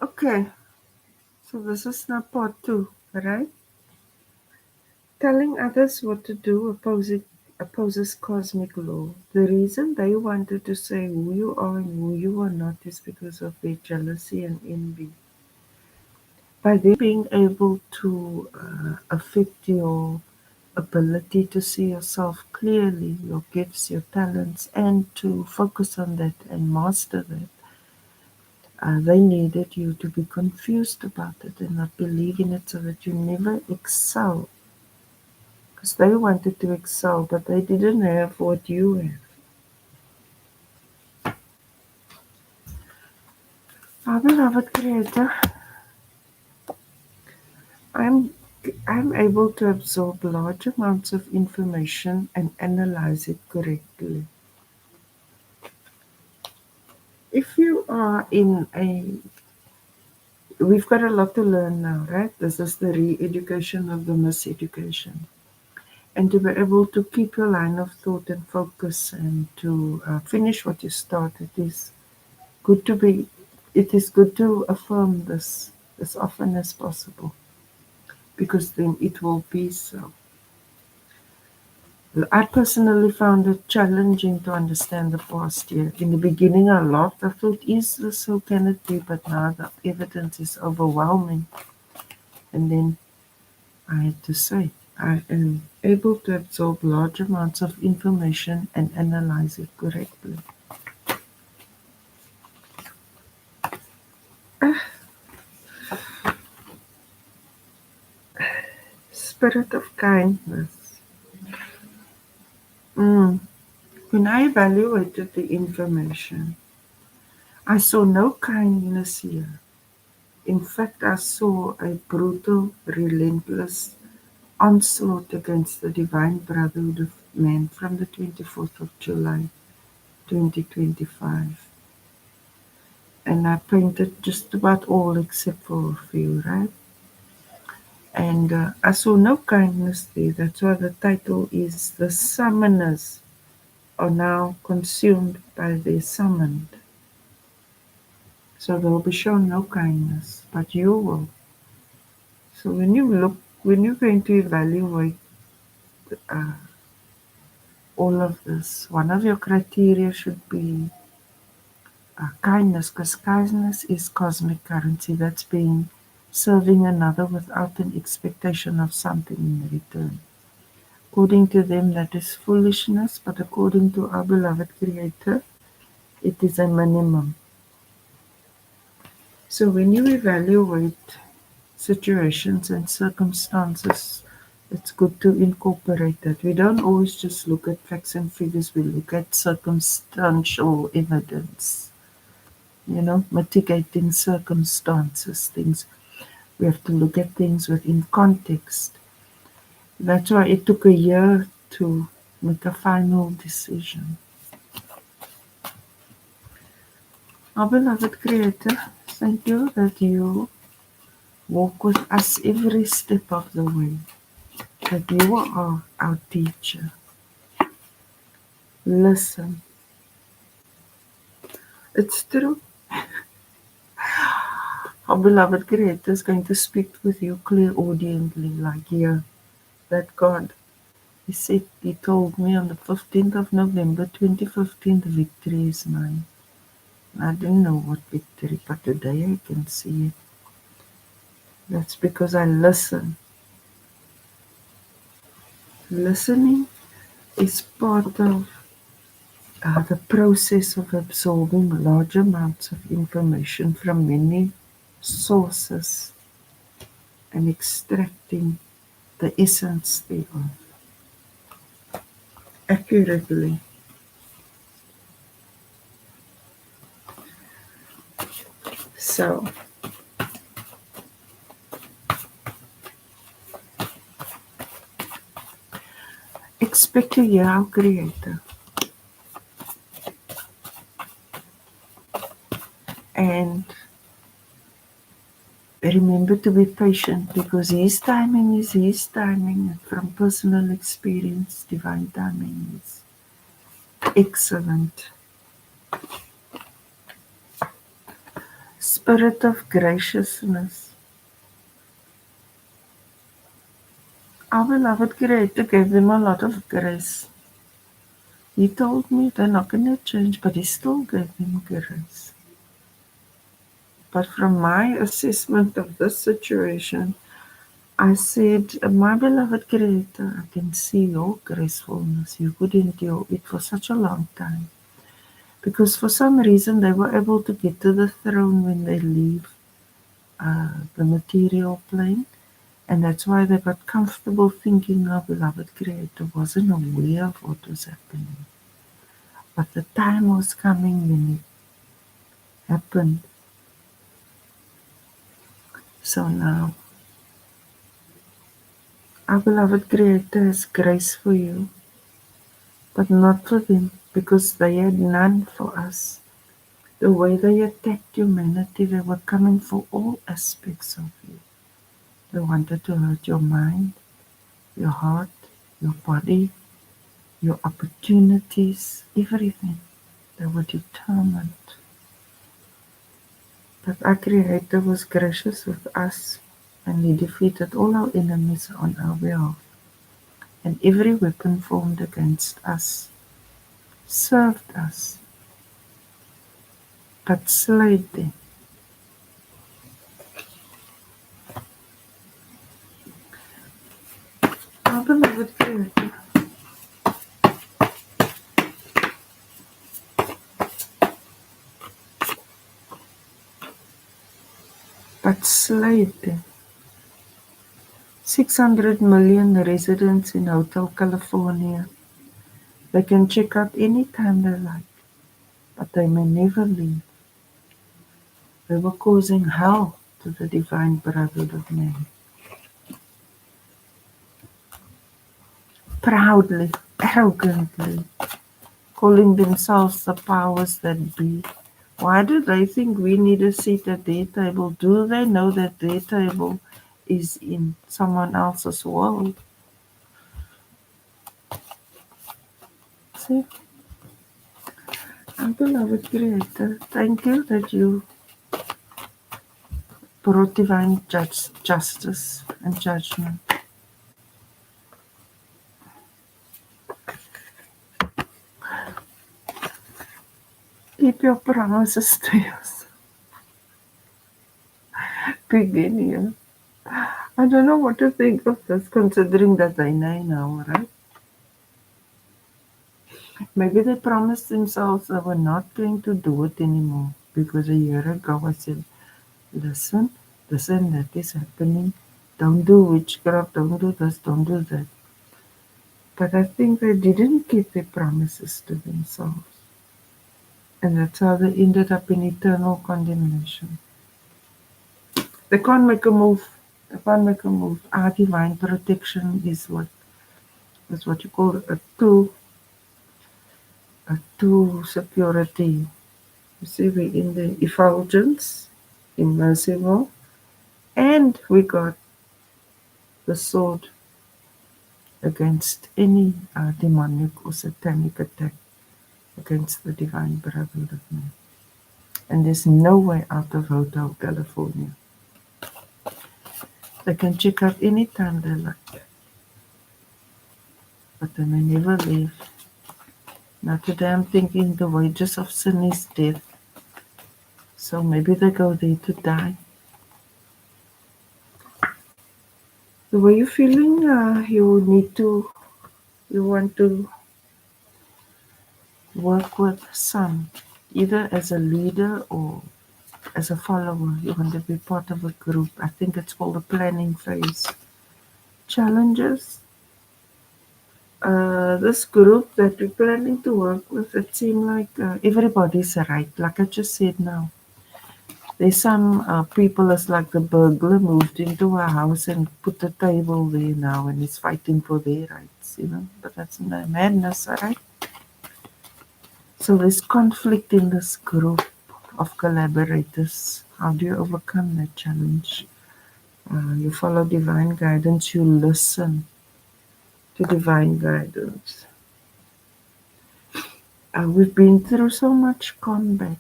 Okay, so this is now part two, right? Telling others what to do opposes cosmic law. The reason they wanted to say who you are and who you are not is because of their jealousy and envy. By them being able to affect your ability to see yourself clearly, your gifts, your talents, and to focus on that and master that, they needed you to be confused about it and not believe in it so that you never excel. Because they wanted to excel, but they didn't have what you have. Our beloved Creator, I'm I'm able to absorb large amounts of information and analyze it correctly. If you are in a We've got a lot to learn now, right? This is the re-education of the miseducation. And to be able to keep your line of thought and focus and to finish what you started is good to be. It is good to affirm this as often as possible because then it will be so. I personally found it challenging to understand the past year. In the beginning, I laughed. I thought, is this so? Can it be? But now the evidence is overwhelming. And then I had to say, I am able to absorb large amounts of information and analyze it correctly. Spirit of kindness. Mm. When I evaluated the information, I saw no kindness here. In fact, I saw a brutal, relentless onslaught against the divine brotherhood of man from the 24th of July 2025. And I painted just about all except for a few, right? And I saw no kindness there. That's why the title is The Summoners Are Now Consumed by Their Summoned. So they'll be shown no kindness, but you will. So when you're going to evaluate uh, all of this, one of your criteria should be kindness, because kindness is cosmic currency that's being serving another without an expectation of something in return. According to them, that is foolishness, but according to our beloved Creator, it is a minimum. So when you evaluate situations and circumstances, it's good to incorporate that. We don't always just look at facts and figures, we look at circumstantial evidence, mitigating circumstances, things. We have to look at things within context. That's why it took a year to make a final decision. Our beloved Creator, thank you that you walk with us every step of the way, that you are our teacher. Listen, it's true. Our beloved Creator is going to speak with you clairaudiently, like here, that God. He told me on the 15th of November 2015, the victory is mine. I didn't know what victory, but today I can see it. That's because I listen. Listening is part of the process of absorbing large amounts of information from many sources and extracting the essence thereof accurately. So, expect to hear our Creator and remember to be patient because His timing is His timing, and from personal experience, divine timing is excellent. spirit of graciousness. Our beloved Creator gave them a lot of grace. He told me they're not going to change, but He still gave them grace. But from my assessment of this situation, I said, my beloved Creator, I can see your gracefulness. You could endure it for such a long time. Because for some reason they were able to get to the throne when they leave the material plane. And that's why they got comfortable thinking our beloved Creator wasn't aware of what was happening. But the time was coming when it happened. So now, our beloved Creator has grace for you, but not for them, because they had none for us. The way they attacked humanity, they were coming for all aspects of you. They wanted to hurt your mind, your heart, your body, your opportunities, everything. They were determined. But our Creator was gracious with us, and He defeated all our enemies on our behalf. And every weapon formed against us served us, but slayed them. Our beloved Creator, but slayed them. 600 million residents in Hotel California. They can check out any time they like, but they may never leave. They were causing hell to the divine brotherhood of man. Proudly, arrogantly, calling themselves the powers that be. Why do they think we need a seat at their table? Do they know that their table is in someone else's world? See, our beloved Creator, thank you that you brought divine justice and judgment. Keep your promises to us. Beginning. I don't know what to think of this, considering that they know now, right? Maybe they promised themselves they were not going to do it anymore, because a year ago I said, listen, this and that is happening. Don't do witchcraft, don't do this, don't do that. But I think they didn't keep their promises to themselves. And that's how they ended up in eternal condemnation. They can't make a move. They can't make a move. Our divine protection is what you call a two security. You see, we're in the effulgence, immersible, and we got the sword against any demonic or satanic attack against the divine brotherhood of man. And there's no way out of Hotel California. They can check out any time they like, but they may never leave. Now today I'm thinking the wages of sin is death. So maybe they go there to die. The way you're feeling, you want to work with some, either as a leader or as a follower. You want to be part of a group. I think it's called the planning phase. Challenges. This group that we're planning to work with, it seems like everybody's right. Like I just said now, there's some people as like the burglar moved into a house and put a table there now and is fighting for their rights, But that's madness, right? So there's conflict in this group of collaborators. How do you overcome that challenge? You follow divine guidance, you listen to divine guidance. We've been through so much combat.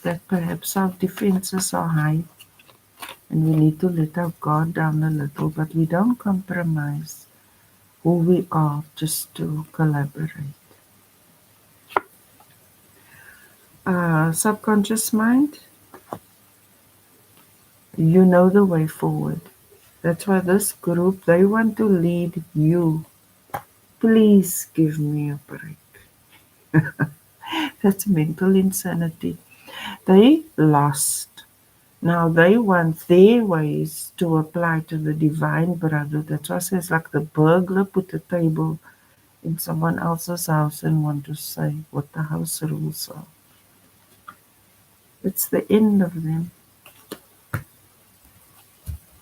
that perhaps our defenses are high and we need to let our guard down a little, but we don't compromise who we are just to collaborate. Subconscious mind, you know the way forward. That's why this group, they want to lead you. Please give me a break. That's mental insanity. They lost. Now they want their ways to apply to the divine brother. That's why it says like the burglar put a table in someone else's house and want to say what the house rules are. It's the end of them.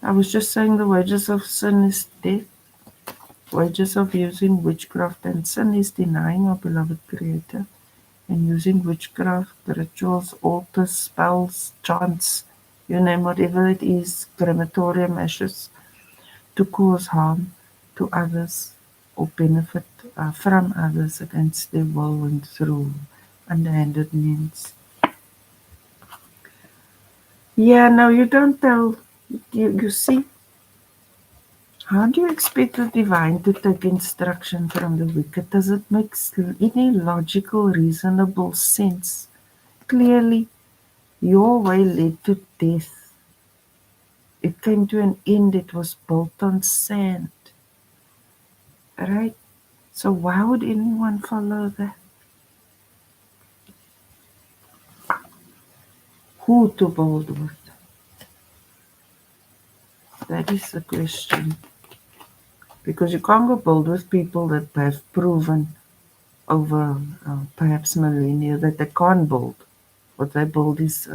I was just saying the wages of sin is death. Wages of using witchcraft and sin is denying our beloved Creator and using witchcraft, rituals, altars, spells, chants, you name whatever it is, crematorium ashes, to cause harm to others or benefit from others against their will and through underhanded means. Yeah, no, you don't tell. You see, how do you expect the divine to take instruction from the wicked? Does it make any logical, reasonable sense? Clearly, your way led to death. It came to an end. It was built on sand. Right? So why would anyone follow that? Who to build with? That is the question. Because you can't go build with people that have proven over perhaps millennia that they can't build. What they build is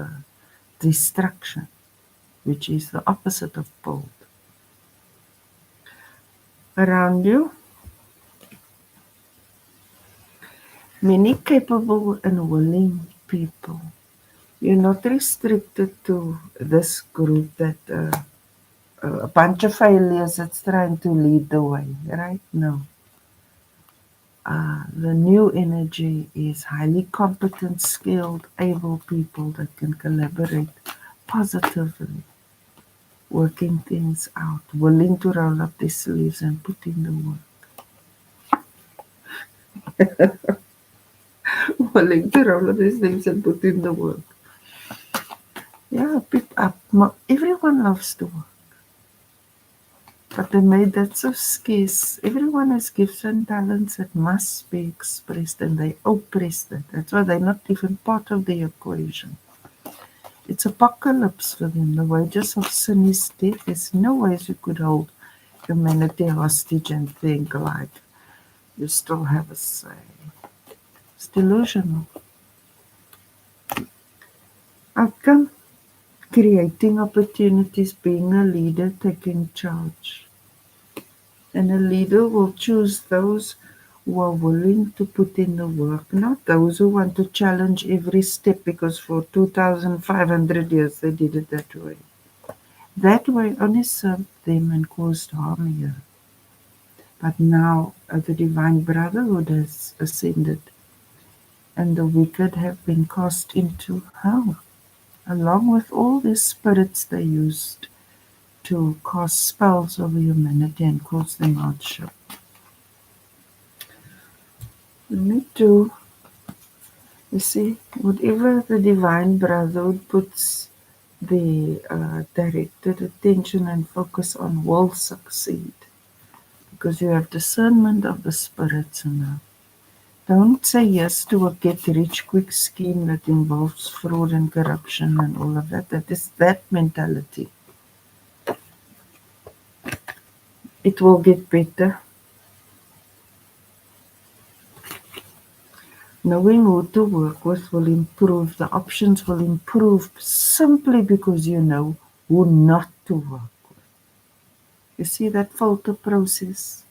destruction, which is the opposite of build. Around you, many capable and willing people. You're not restricted to this group that a bunch of failures that's trying to lead the way, right? No. The new energy is highly competent, skilled, able people that can collaborate positively, working things out, willing to roll up their sleeves and put in the work. Willing to roll up their sleeves and put in the work. Yeah, everyone loves to work. But they made that so scarce. Everyone has gifts and talents that must be expressed, and they oppress that. That's why they're not even part of the equation. It's apocalypse for them. The wages of sin is death. There's no ways you could hold humanity hostage and think like you still have a say. It's delusional. Outcome, creating opportunities, being a leader, taking charge. And a leader will choose those who are willing to put in the work, not those who want to challenge every step because for 2,500 years they did it that way. That way only served them and caused harm here. But now the divine brotherhood has ascended and the wicked have been cast into hell, along with all the spirits they used to cast spells over humanity and cause them hardship. Me too. You see, whatever the divine brotherhood puts the directed attention and focus on will succeed because you have discernment of the spirits enough. Don't say yes to a get rich quick scheme that involves fraud and corruption and all of that. That is that mentality. It will get better. Knowing who to work with will improve. The options will improve simply because you know who not to work with. You see that filter process?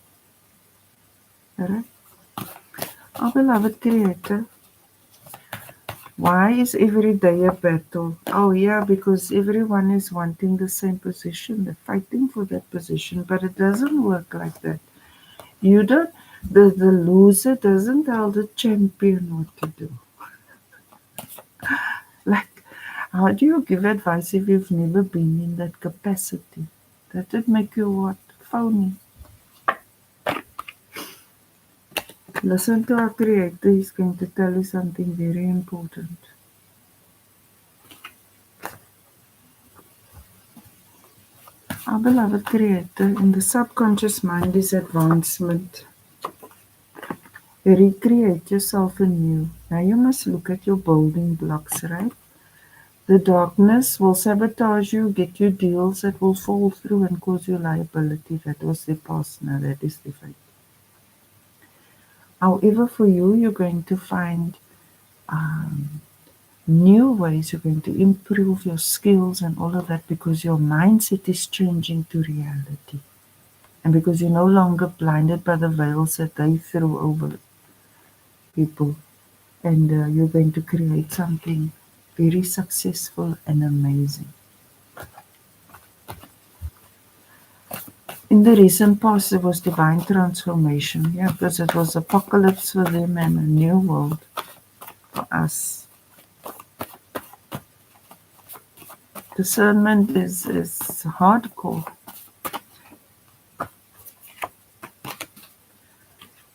Right? Our beloved Creator, why is every day a battle? Oh, yeah, because everyone is wanting the same position. They're fighting for that position, but it doesn't work like that. You don't, the loser doesn't tell the champion what to do. Like How do you give advice if you've never been in that capacity? That would make you what? Phony. Listen to our Creator. He's going to tell you something very important. Our beloved Creator, in the subconscious mind is advancement. Recreate yourself anew. Now you must look at your building blocks, right? The darkness will sabotage you, get you deals that will fall through and cause you liability. That was the past, now that is the fate. However, for you, you're going to find new ways. You're going to improve your skills and all of that because your mindset is changing to reality. And because you're no longer blinded by the veils that they threw over people. And you're going to create something very successful and amazing. In the recent past, there was divine transformation, yeah, because it was apocalypse for them and a new world for us. Discernment is hardcore.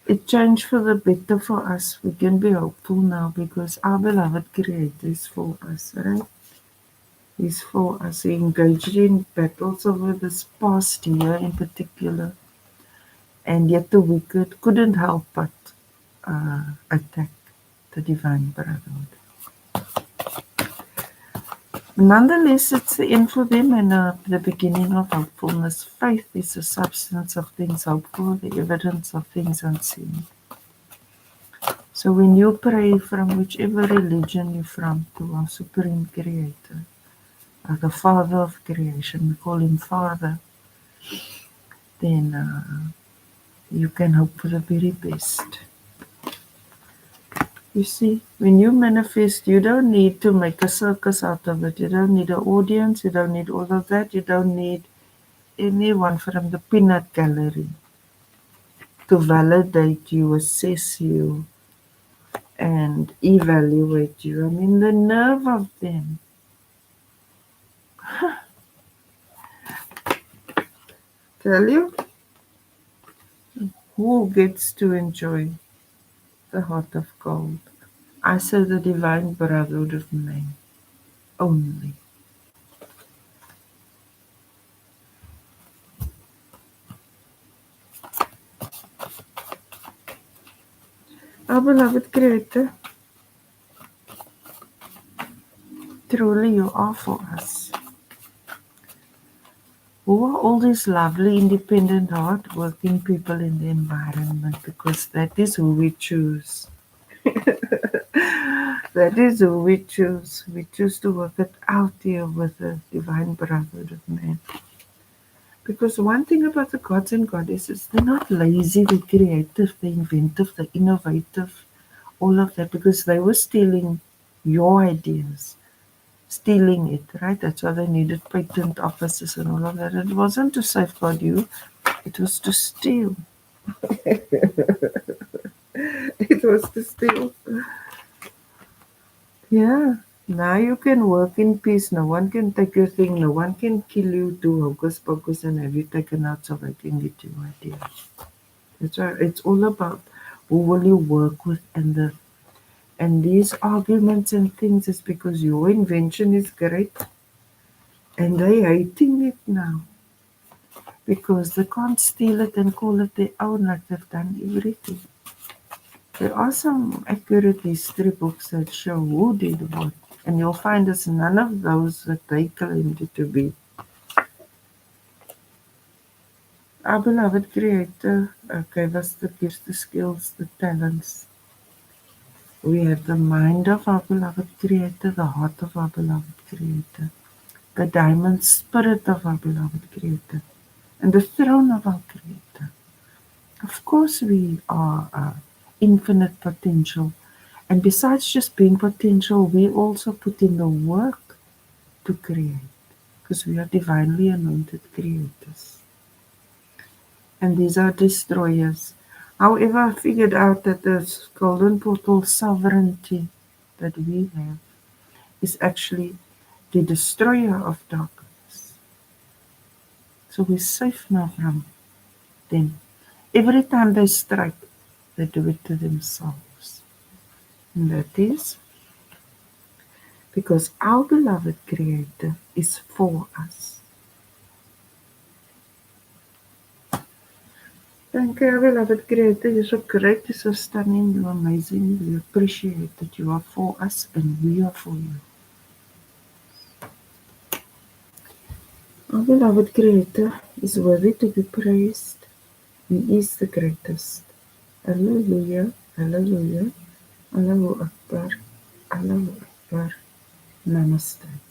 It changed for the better for us. We can be hopeful now because our beloved Creator is for us, right? He's for us. He engaged in battles over this past year in particular, and yet the wicked couldn't help but attack the divine brotherhood. Nonetheless, it's the end for them and the beginning of hopefulness. Faith is the substance of things hoped for, the evidence of things unseen. So when you pray from whichever religion you're from to our Supreme Creator, the Father of creation, we call Him Father, then you can hope for the very best. You see, when you manifest, you don't need to make a circus out of it. You don't need an audience. You don't need all of that. You don't need anyone from the peanut gallery to validate you, assess you, and evaluate you. I mean, the nerve of them. Tell you, who gets to enjoy the heart of gold? I say the divine brotherhood of man only. Our beloved Creator, truly you are for us. Who are all these lovely, independent, hard-working people in the environment? Because that is who we choose. That is who we choose. We choose to work it out here with the divine brotherhood of man. Because one thing about the gods and goddesses, they're not lazy, they're creative, they're inventive, they're innovative, all of that, because they were stealing your ideas, stealing it, right? That's why they needed patent offices and all of that. It wasn't to safeguard you, it was to steal. It was to steal. Yeah. Now you can work in peace. No one can take your thing. No one can kill you, do hocus pocus, and have you taken out so they can get your ideas. That's why it's all about who will you work with and these arguments and things is because your invention is great and they hating it now because they can't steal it and call it their own like they've done everything. There are some accurate history books that show who did what, and you'll find it's none of those that they claimed it to be. Our beloved Creator gave us the gifts, the skills, the talents. We have the mind of our beloved Creator, the heart of our beloved Creator, the diamond spirit of our beloved Creator, and the throne of our Creator. Of course, we are infinite potential. And besides just being potential, we also put in the work to create because we are divinely anointed creators. And these are destroyers. However, I figured out that this golden portal sovereignty that we have is actually the destroyer of darkness. So we're safe now from them. Every time they strike, they do it to themselves. And that is because our beloved Creator is for us. Thank you, our beloved Creator. You're so great, you're so stunning, you're amazing. We appreciate that you are for us and we are for you. Our beloved Creator is worthy to be praised. He is the greatest. Hallelujah, hallelujah, Allahu Akbar, Allahu Akbar. Namaste.